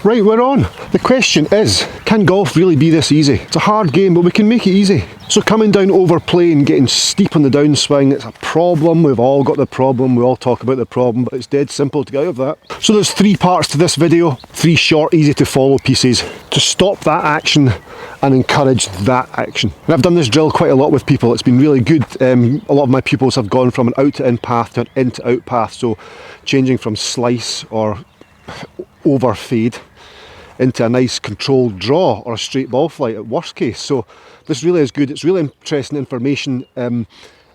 Right, we're on. The question is, can golf really be this easy? It's a hard game, but we can make it easy. So coming down over play and getting steep on the downswing, it's a problem. We've all got the problem. We all talk about the problem, but it's dead simple to get out of that. So there's 3 parts to this video, 3 short, easy to follow pieces to stop that action and encourage that action. And I've done this drill quite a lot with people. It's been really good. A lot of my pupils have gone from an out to in path to an in to out path. So changing from slice or over fade into a nice controlled draw or a straight ball flight at worst case. So this really is good. It's really interesting information.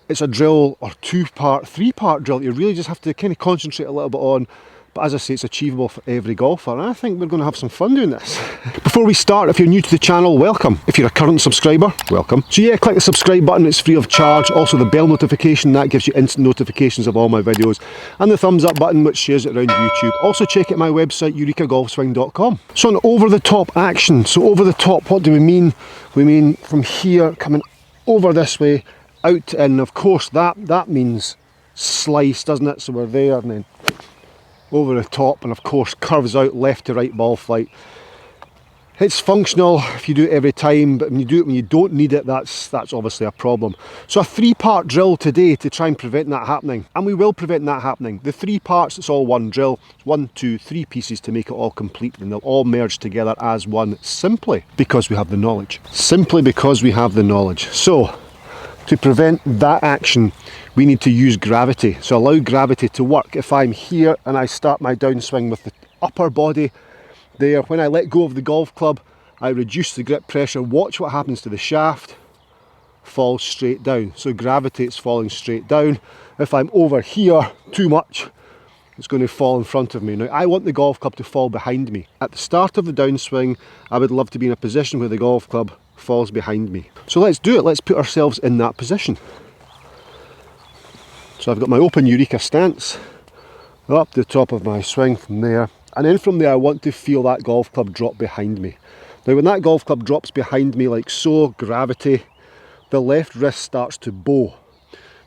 It's a drill or 2-part, 3-part drill that you really just have to kind of concentrate a little bit on. But as I say, it's achievable for every golfer, and I think we're going to have some fun doing this. Before we start, if you're new to the channel, welcome. If you're a current subscriber, welcome. So yeah, click the subscribe button, it's free of charge. Also the bell notification, that gives you instant notifications of all my videos. And the thumbs up button, which shares it around YouTube. Also check out my website, eurekagolfswing.com. So an over the top action. So over the top, what do we mean? We mean from here, coming over this way, out to in. Of course, that means slice, doesn't it? So we're there and then over the top, and of course curves out left to right ball flight. It's functional if you do it every time, but when you do it when you don't need it, that's obviously a problem. So a 3-part drill today to try and prevent that happening, and we will prevent that happening. The 3 parts, it's all one drill. 1, 2, 3 pieces to make it all complete, and they'll all merge together as one, simply because we have the knowledge. Simply because we have the knowledge. So to prevent that action, we need to use gravity. So allow gravity to work. If I'm here and I start my downswing with the upper body there, when I let go of the golf club, I reduce the grip pressure. Watch what happens to the shaft. Falls straight down. So gravity, it's falling straight down. If I'm over here too much, it's going to fall in front of me. Now I want the golf club to fall behind me. At the start of the downswing, I would love to be in a position where the golf club falls behind me. So let's do it. Let's put ourselves in that position. So I've got my open Eureka stance up the top of my swing from there, and then from there I want to feel that golf club drop behind me. Now when that golf club drops behind me like so, gravity, the left wrist starts to bow.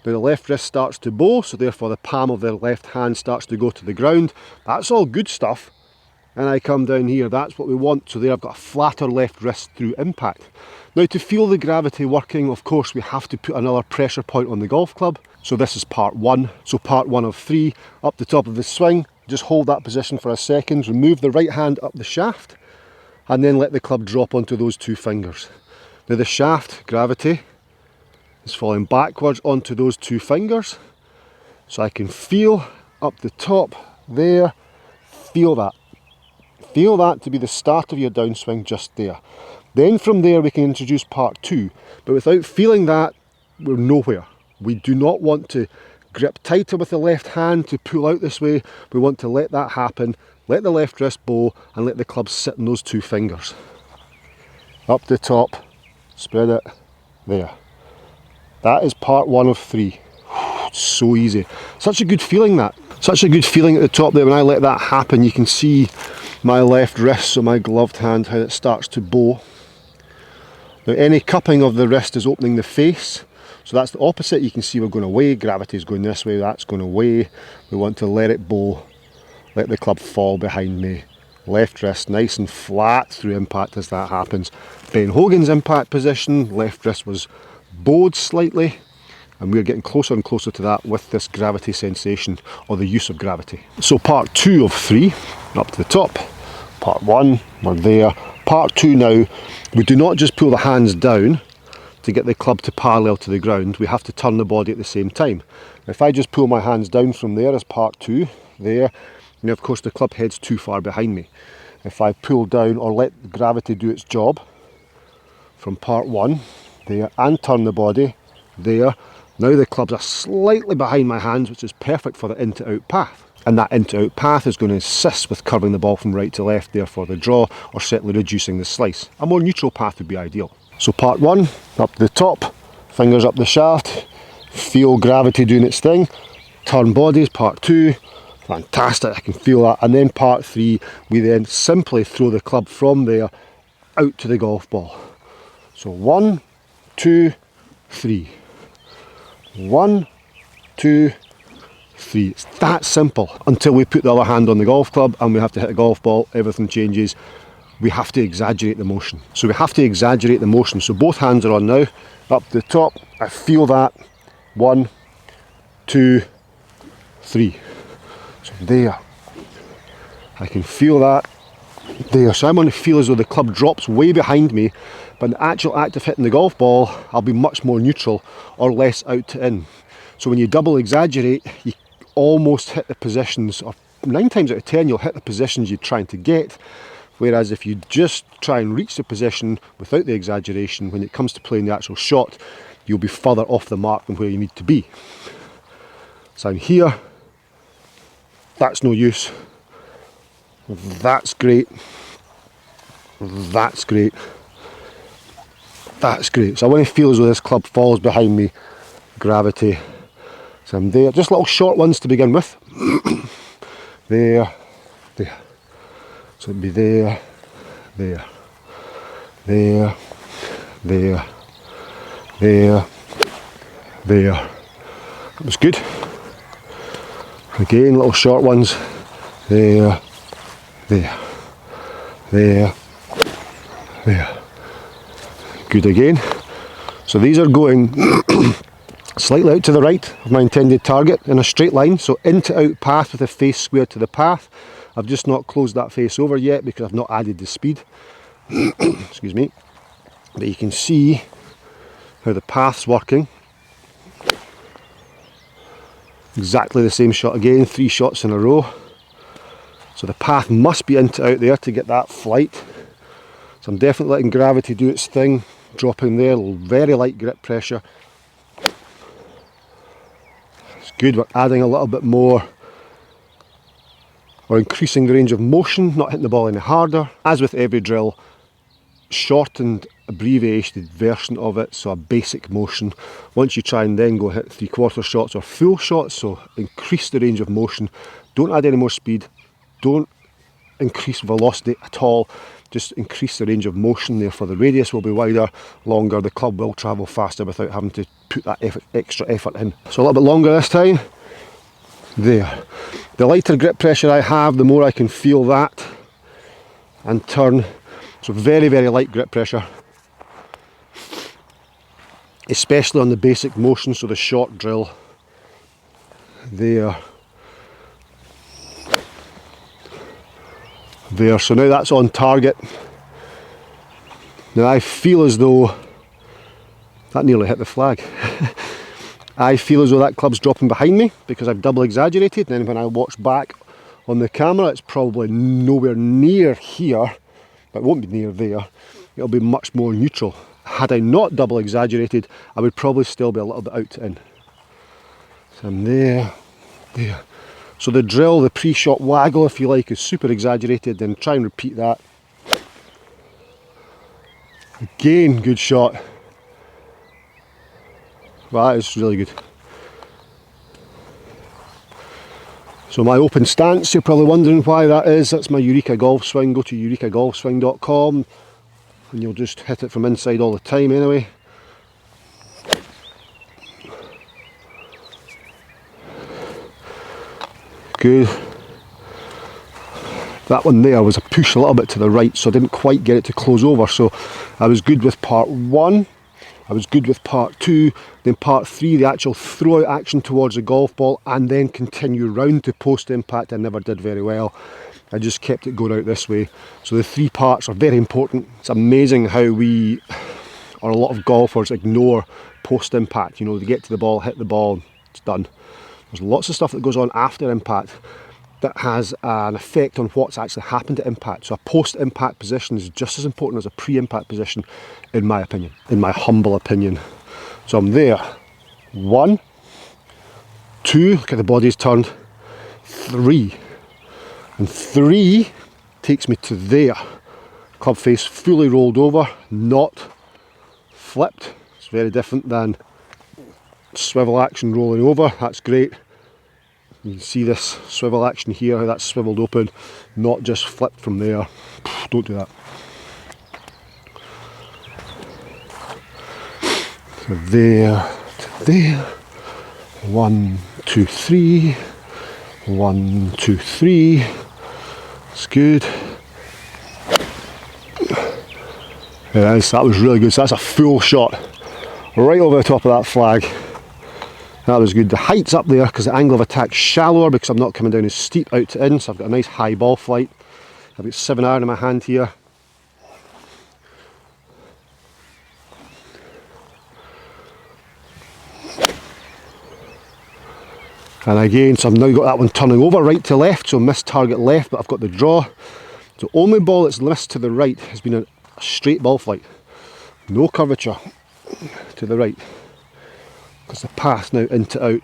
Now the left wrist starts to bow, so therefore the palm of the left hand starts to go to the ground. That's all good stuff. And I come down here, that's what we want. So there I've got a flatter left wrist through impact. Now to feel the gravity working, of course we have to put another pressure point on the golf club. So this is part 1. So part 1 of 3, up the top of the swing. Just hold that position for a second, remove the right hand up the shaft, and then let the club drop onto those 2 fingers. Now the shaft, gravity, is falling backwards onto those 2 fingers. So I can feel up the top there, feel that. Feel that to be the start of your downswing just there. Then from there we can introduce part 2, but without feeling that, we're nowhere. We do not want to grip tighter with the left hand to pull out this way. We want to let that happen, let the left wrist bow, and let the club sit in those 2 fingers. Up the top, spread it, there. That is part 1 of 3. It's so easy. Such a good feeling that. Such a good feeling at the top there. When I let that happen, you can see my left wrist, so my gloved hand, how it starts to bow. Now any cupping of the wrist is opening the face. So that's the opposite. You can see we're going away, gravity is going this way, that's going away. We want to let it bow, let the club fall behind me. Left wrist nice and flat through impact as that happens. Ben Hogan's impact position, left wrist was bowed slightly, and we're getting closer and closer to that with this gravity sensation, or the use of gravity. So part 2 of 3, up to the top. Part 1, we're there. Part 2 now, we do not just pull the hands down to get the club to parallel to the ground, we have to turn the body at the same time. If I just pull my hands down from there as part 2, there, now of course the club head's too far behind me. If I pull down or let gravity do its job from part 1, there, and turn the body, there, now the clubs are slightly behind my hands, which is perfect for the in to out path. And that in to out path is going to assist with curving the ball from right to left, therefore the draw, or certainly reducing the slice. A more neutral path would be ideal. So part 1, up to the top, fingers up the shaft, feel gravity doing its thing, turn bodies, part 2, fantastic, I can feel that. And then part 3, we then simply throw the club from there out to the golf ball. So 1, 2, 3. 1, 2, 3. It's that simple. Until we put the other hand on the golf club and we have to hit a golf ball, everything changes. We have to exaggerate the motion. So we have to exaggerate the motion. So both hands are on now, up the top. I feel that. 1, 2, 3. So there. I can feel that. There. So I'm going to feel as though the club drops way behind me, but in the actual act of hitting the golf ball, I'll be much more neutral or less out to in. So when you double exaggerate, you almost hit the positions, or 9 times out of 10 you'll hit the positions you're trying to get. Whereas if you just try and reach the position without the exaggeration, when it comes to playing the actual shot, you'll be further off the mark than where you need to be. So I'm here, that's no use, that's great, that's great, that's great. So I want to feel as though this club falls behind me, gravity. So I'm there, just little short ones to begin with. There, there. So it'd be there, there, there, there, there, there. That was good. Again, little short ones. There, there, there, there. Good again. So these are going slightly out to the right of my intended target in a straight line. So in to out path with the face square to the path. I've just not closed that face over yet because I've not added the speed. Excuse me. But you can see how the path's working. Exactly the same shot again, 3 shots in a row. So the path must be into out there to get that flight. So I'm definitely letting gravity do its thing, dropping there, very light grip pressure. It's good, we're adding a little bit more, or increasing the range of motion, not hitting the ball any harder. As with every drill, shortened, abbreviated version of it, so a basic motion. Once you try and then go hit 3/4 shots or full shots, so increase the range of motion. Don't add any more speed, don't increase velocity at all, just increase the range of motion, therefore the radius will be wider, longer, the club will travel faster without having to put that extra effort in. So a little bit longer this time. There. The lighter grip pressure I have, the more I can feel that and turn. So very, very light grip pressure, especially on the basic motion, so the short drill. There. There, so now that's on target. Now I feel as though that nearly hit the flag. I feel as though that club's dropping behind me because I've double exaggerated, and then when I watch back on the camera it's probably nowhere near here, but it won't be near there. It'll be much more neutral. Had I not double exaggerated, I would probably still be a little bit out to in. So I'm there, there. So the drill, the pre-shot waggle if you like, is super exaggerated, then try and repeat that. Again, good shot. Well, that is really good. So my open stance, you're probably wondering why that is. That's my Eureka golf swing. Go to eurekagolfswing.com and you'll just hit it from inside all the time anyway. Good. That one there was a push a little bit to the right, so I didn't quite get it to close over. So I was good with part 1. I was good with part 2, then part 3, the actual throw out action towards the golf ball and then continue round to post impact. I never did very well. I just kept it going out this way. So the 3 parts are very important. It's amazing how we, or a lot of golfers, ignore post impact. You know, they get to the ball, hit the ball, it's done. There's lots of stuff that goes on after impact that has an effect on what's actually happened at impact. So a post-impact position is just as important as a pre-impact position, in my opinion, in my humble opinion. So I'm there. 1, 2, look at the body's turned. 3. And 3 takes me to there. Club face fully rolled over, not flipped. It's very different than swivel action rolling over. That's great. You can see this swivel action here, how that's swiveled open, not just flipped from there. Don't do that. So there to there. 1, 2, 3. 1, 2, 3. That's good. There it is, that was really good. So that's a full shot right over the top of that flag. That was good. The height's up there because the angle of attack's shallower because I'm not coming down as steep out to in, so I've got a nice high ball flight. I've got 7-iron in my hand here. And again, so I've now got that one turning over right to left, so missed target left, but I've got the draw. So only ball that's missed to the right has been a straight ball flight. No curvature to the right. Because the path now into out.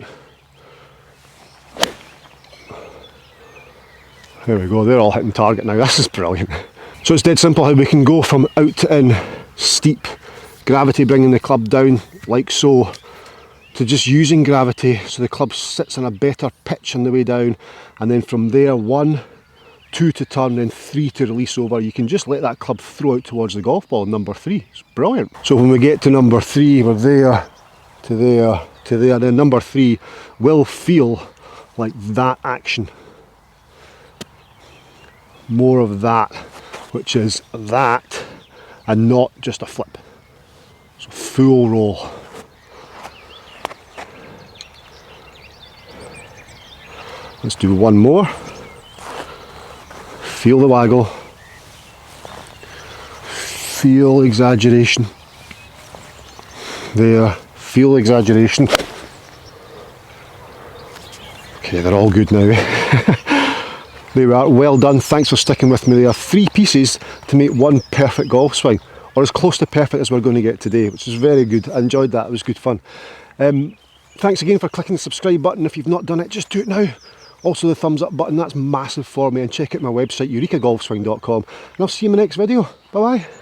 There we go, they're all hitting target now. This is brilliant. So it's dead simple how we can go from out to in, steep, gravity bringing the club down like so, to just using gravity so the club sits on a better pitch on the way down, and then from there 1, 2 to turn, then 3 to release over. You can just let that club throw out towards the golf ball, number 3. It's brilliant. So when we get to number 3, we're there, to there, to there, then number 3 will feel like that action. More of that, which is that, and not just a flip. So full roll. Let's do one more. Feel the waggle. Feel exaggeration. There. Feel exaggeration. Okay, they're all good now. There we are. Well done. Thanks for sticking with me. There are 3 pieces to make one perfect golf swing, or as close to perfect as we're going to get today, which is very good. I enjoyed that. It was good fun. Thanks again for clicking the subscribe button. If you've not done it, just do it now. Also the thumbs up button, that's massive for me, and check out my website, eurekagolfswing.com, and I'll see you in my next video. Bye bye.